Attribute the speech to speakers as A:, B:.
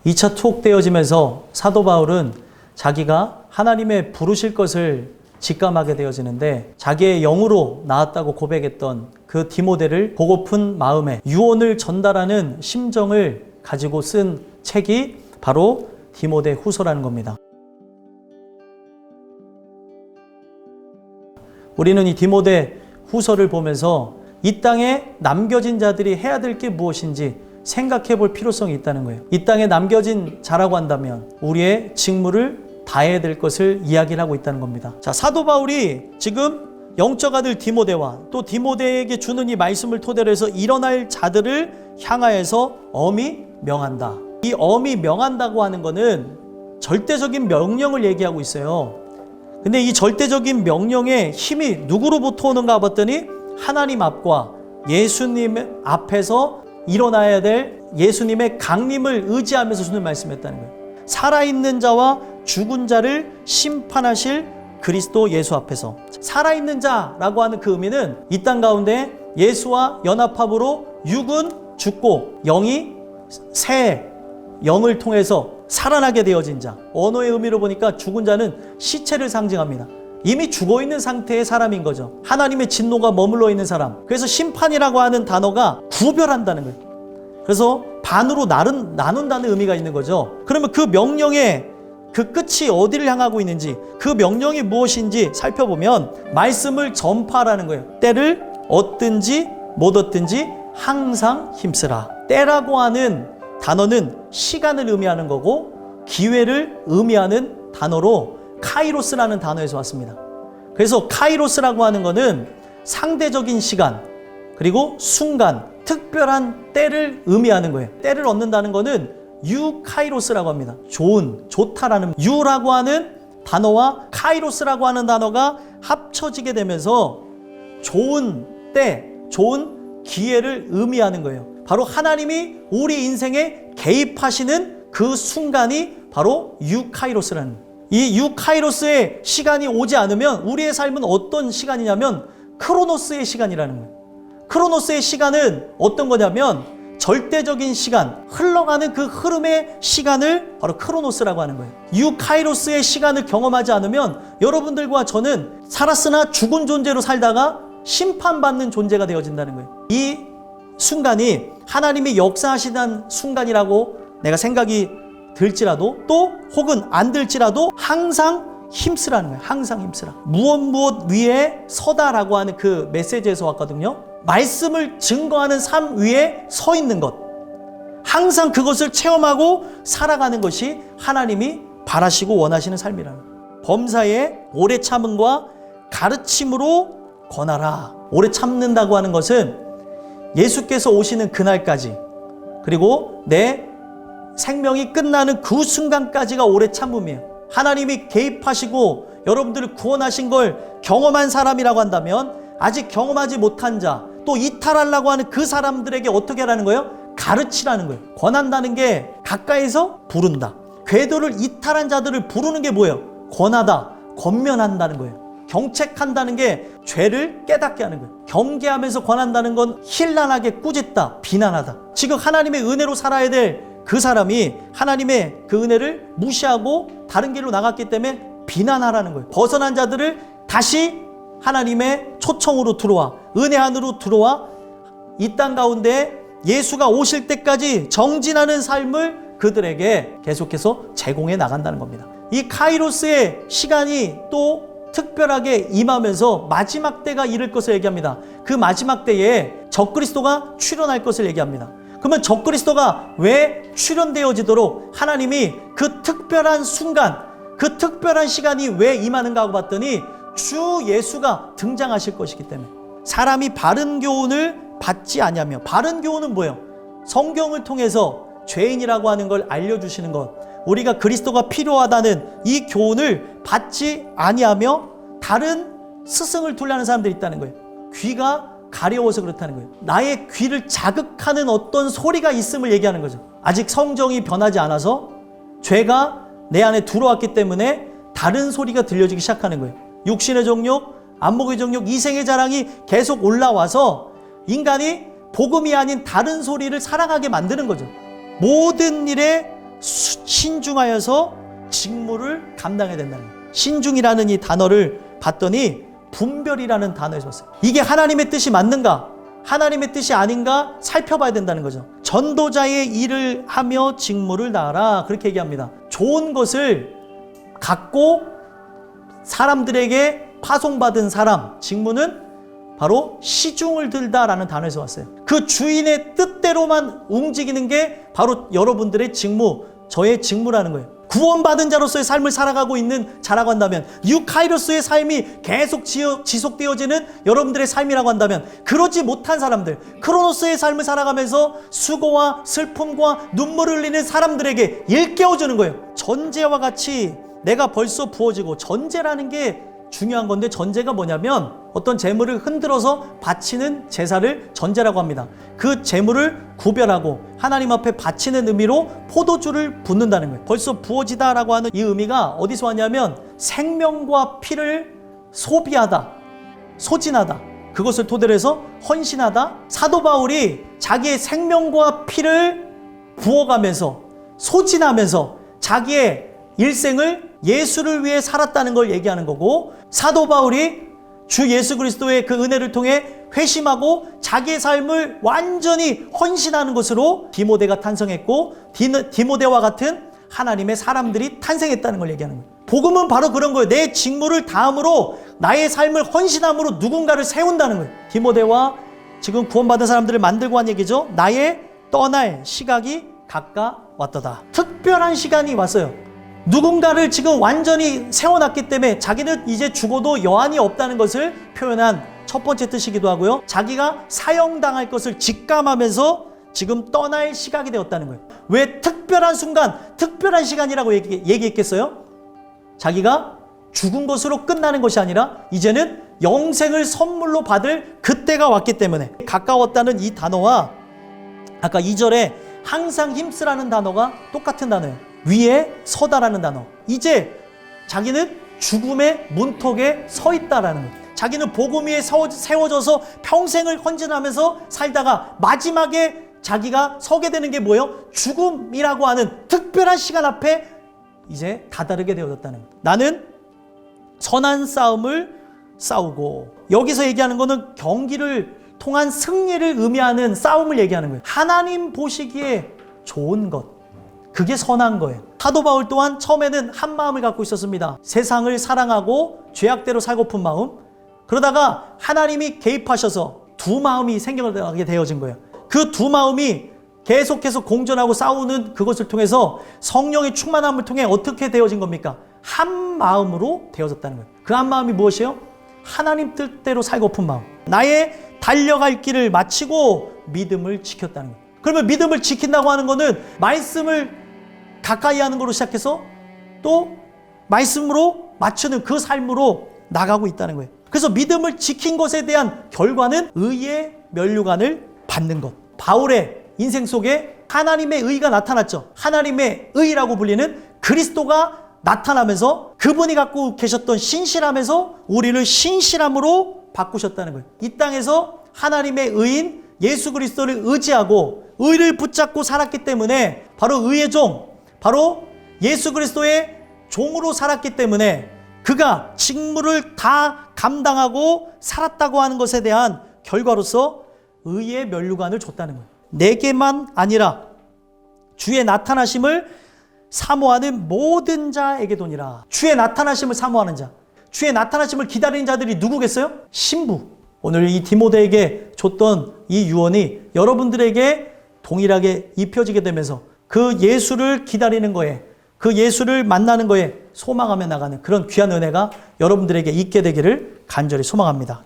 A: 2차 투옥되어지면서 사도 바울은 자기가 하나님의 부르실 것을 직감하게 되어지는데 자기의 영으로 나았다고 고백했던 그 디모데를 보고픈 마음에 유언을 전달하는 심정을 가지고 쓴 책이 바로 디모데 후서라는 겁니다. 우리는 이 디모데 후서를 보면서 이 땅에 남겨진 자들이 해야 될 게 무엇인지 생각해 볼 필요성이 있다는 거예요. 이 땅에 남겨진 자라고 한다면 우리의 직무를 다해야 될 것을 이야기를 하고 있다는 겁니다. 자, 사도 바울이 지금 영적 아들 디모데와 또 디모데에게 주는 이 말씀을 토대로 해서 일어날 자들을 향하여서 엄히 명한다. 이 엄히 명한다고 하는 거는 절대적인 명령을 얘기하고 있어요. 근데 이 절대적인 명령의 힘이 누구로부터 오는가 봤더니 하나님 앞과 예수님 앞에서 일어나야 될 예수님의 강림을 의지하면서 주는 말씀이었다는 거예요. 살아있는 자와 죽은 자를 심판하실 그리스도 예수 앞에서. 살아있는 자라고 하는 그 의미는 이 땅 가운데 예수와 연합함으로 육은 죽고 영이 새 영을 통해서 살아나게 되어진 자. 언어의 의미로 보니까 죽은 자는 시체를 상징합니다. 이미 죽어있는 상태의 사람인 거죠. 하나님의 진노가 머물러 있는 사람. 그래서 심판이라고 하는 단어가 구별한다는 거예요. 그래서 반으로 나눈다는 의미가 있는 거죠. 그러면 그 명령의 그 끝이 어디를 향하고 있는지, 그 명령이 무엇인지 살펴보면 말씀을 전파하라는 거예요. 때를 얻든지 못 얻든지 항상 힘쓰라. 때라고 하는 단어는 시간을 의미하는 거고 기회를 의미하는 단어로 카이로스라는 단어에서 왔습니다. 그래서 카이로스라고 하는 거는 상대적인 시간 그리고 순간 특별한 때를 의미하는 거예요. 때를 얻는다는 거는 유카이로스라고 합니다. 좋은, 좋다라는 유라고 하는 단어와 카이로스라고 하는 단어가 합쳐지게 되면서 좋은 때, 좋은 기회를 의미하는 거예요. 바로 하나님이 우리 인생에 개입하시는 그 순간이 바로 유카이로스라는 거예요. 이 유카이로스의 시간이 오지 않으면 우리의 삶은 어떤 시간이냐면 크로노스의 시간이라는 거예요. 크로노스의 시간은 어떤 거냐면 절대적인 시간, 흘러가는 그 흐름의 시간을 바로 크로노스라고 하는 거예요. 유카이로스의 시간을 경험하지 않으면 여러분들과 저는 살았으나 죽은 존재로 살다가 심판받는 존재가 되어진다는 거예요. 이 순간이 하나님이 역사하시는 순간이라고 내가 생각이 들지라도 또 혹은 안 들지라도 항상 힘쓰라는 거예요. 항상 힘쓰라. 무엇 위에 서다라고 하는 그 메시지에서 왔거든요. 말씀을 증거하는 삶 위에 서 있는 것. 항상 그것을 체험하고 살아가는 것이 하나님이 바라시고 원하시는 삶이라는 거예요. 범사에 오래 참음과 가르침으로 권하라. 오래 참는다고 하는 것은 예수께서 오시는 그날까지 그리고 내 생명이 끝나는 그 순간까지가 오래 참음이에요. 하나님이 개입하시고 여러분들을 구원하신 걸 경험한 사람이라고 한다면 아직 경험하지 못한 자, 또 이탈하려고 하는 그 사람들에게 어떻게 하라는 거예요? 가르치라는 거예요. 권한다는 게 가까이서 부른다. 궤도를 이탈한 자들을 부르는 게 뭐예요? 권하다, 권면한다는 거예요. 경책한다는 게 죄를 깨닫게 하는 거예요. 경계하면서 권한다는 건 힐난하게 꾸짖다, 비난하다. 지금 하나님의 은혜로 살아야 될 그 사람이 하나님의 그 은혜를 무시하고 다른 길로 나갔기 때문에 비난하라는 거예요. 벗어난 자들을 다시 하나님의 초청으로 들어와, 은혜 안으로 들어와 이 땅 가운데 예수가 오실 때까지 정진하는 삶을 그들에게 계속해서 제공해 나간다는 겁니다. 이 카이로스의 시간이 또 특별하게 임하면서 마지막 때가 이를 것을 얘기합니다. 그 마지막 때에 적그리스도가 출현할 것을 얘기합니다. 그러면 적그리스도가 왜 출현되어지도록 하나님이 그 특별한 순간, 그 특별한 시간이 왜 임하는가 하고 봤더니 주 예수가 등장하실 것이기 때문에. 사람이 바른 교훈을 받지 아니하며, 바른 교훈은 뭐예요? 성경을 통해서 죄인이라고 하는 걸 알려주시는 것, 우리가 그리스도가 필요하다는 이 교훈을 받지 아니하며 다른 스승을 두려는 사람들이 있다는 거예요. 귀가 가려워서 그렇다는 거예요. 나의 귀를 자극하는 어떤 소리가 있음을 얘기하는 거죠. 아직 성정이 변하지 않아서 죄가 내 안에 들어왔기 때문에 다른 소리가 들려지기 시작하는 거예요. 육신의 정욕, 안목의 정욕, 이생의 자랑이 계속 올라와서 인간이 복음이 아닌 다른 소리를 사랑하게 만드는 거죠. 모든 일에 신중하여서 직무를 감당해야 된다는 거예요. 신중이라는 이 단어를 봤더니 분별이라는 단어에서 왔어요. 이게 하나님의 뜻이 맞는가? 하나님의 뜻이 아닌가 살펴봐야 된다는 거죠. 전도자의 일을 하며 직무를 다하라, 그렇게 얘기합니다. 좋은 것을 갖고 사람들에게 파송받은 사람, 직무는 바로 시중을 들다라는 단어에서 왔어요. 그 주인의 뜻대로만 움직이는 게 바로 여러분들의 직무, 저의 직무라는 거예요. 구원받은 자로서의 삶을 살아가고 있는 자라고 한다면, 유카이로스의 삶이 계속 지속되어지는 여러분들의 삶이라고 한다면, 그러지 못한 사람들, 크로노스의 삶을 살아가면서 수고와 슬픔과 눈물을 흘리는 사람들에게 일깨워주는 거예요. 전제와 같이 내가 벌써 부어지고, 전제라는 게 중요한 건데, 전제가 뭐냐면 어떤 재물을 흔들어서 바치는 제사를 전제라고 합니다. 그 재물을 구별하고 하나님 앞에 바치는 의미로 포도주를 붓는다는 거예요. 벌써 부어지다라고 하는 이 의미가 어디서 왔냐면 생명과 피를 소비하다, 소진하다, 그것을 토대로 해서 헌신하다. 사도 바울이 자기의 생명과 피를 부어가면서 소진하면서 자기의 일생을 예수를 위해 살았다는 걸 얘기하는 거고, 사도 바울이 주 예수 그리스도의 그 은혜를 통해 회심하고 자기의 삶을 완전히 헌신하는 것으로 디모데가 탄생했고, 디모데와 같은 하나님의 사람들이 탄생했다는 걸 얘기하는 거예요. 복음은 바로 그런 거예요. 내 직무를 다함으로 나의 삶을 헌신함으로 누군가를 세운다는 거예요. 디모데와 지금 구원받은 사람들을 만들고 한 얘기죠. 나의 떠날 시각이 가까웠도다. 특별한 시간이 왔어요. 누군가를 지금 완전히 세워놨기 때문에 자기는 이제 죽어도 여한이 없다는 것을 표현한 첫 번째 뜻이기도 하고요. 자기가 사형당할 것을 직감하면서 지금 떠날 시각이 되었다는 거예요. 왜 특별한 순간, 특별한 시간이라고 얘기했겠어요? 자기가 죽은 것으로 끝나는 것이 아니라 이제는 영생을 선물로 받을 그때가 왔기 때문에, 가까웠다는 이 단어와 아까 2절에 항상 힘쓰라는 단어가 똑같은 단어예요. 위에 서다라는 단어. 이제 자기는 죽음의 문턱에 서 있다라는 거예요. 자기는 복음 위에 세워져서 평생을 헌신하면서 살다가 마지막에 자기가 서게 되는 게 뭐예요? 죽음이라고 하는 특별한 시간 앞에 이제 다다르게 되어졌다는 거예요. 나는 선한 싸움을 싸우고, 여기서 얘기하는 거는 경기를 통한 승리를 의미하는 싸움을 얘기하는 거예요. 하나님 보시기에 좋은 것, 그게 선한 거예요. 사도 바울 또한 처음에는 한 마음을 갖고 있었습니다. 세상을 사랑하고 죄악대로 살고픈 마음. 그러다가 하나님이 개입하셔서 두 마음이 생겨나게 되어진 거예요. 그 두 마음이 계속해서 공존하고 싸우는 그것을 통해서 성령의 충만함을 통해 어떻게 되어진 겁니까? 한 마음으로 되어졌다는 거예요. 그 한 마음이 무엇이에요? 하나님 뜻대로 살고픈 마음. 나의 달려갈 길을 마치고 믿음을 지켰다는 거예요. 그러면 믿음을 지킨다고 하는 거는 말씀을 가까이 하는 걸로 시작해서 또 말씀으로 맞추는 그 삶으로 나가고 있다는 거예요. 그래서 믿음을 지킨 것에 대한 결과는 의의 면류관을 받는 것. 바울의 인생 속에 하나님의 의가 나타났죠. 하나님의 의라고 불리는 그리스도가 나타나면서 그분이 갖고 계셨던 신실함에서 우리를 신실함으로 바꾸셨다는 거예요. 이 땅에서 하나님의 의인 예수 그리스도를 의지하고 의를 붙잡고 살았기 때문에, 바로 의의 종, 바로 예수 그리스도의 종으로 살았기 때문에 그가 직무를 다 감당하고 살았다고 하는 것에 대한 결과로서 의의 면류관을 줬다는 거예요. 내게만 아니라 주의 나타나심을 사모하는 모든 자에게도니라. 주의 나타나심을 사모하는 자, 주의 나타나심을 기다리는 자들이 누구겠어요? 신부. 오늘 이 디모데에게 줬던 이 유언이 여러분들에게 동일하게 입혀지게 되면서 그 예수를 기다리는 거에, 그 예수를 만나는 거에 소망하며 나가는 그런 귀한 은혜가 여러분들에게 있게 되기를 간절히 소망합니다.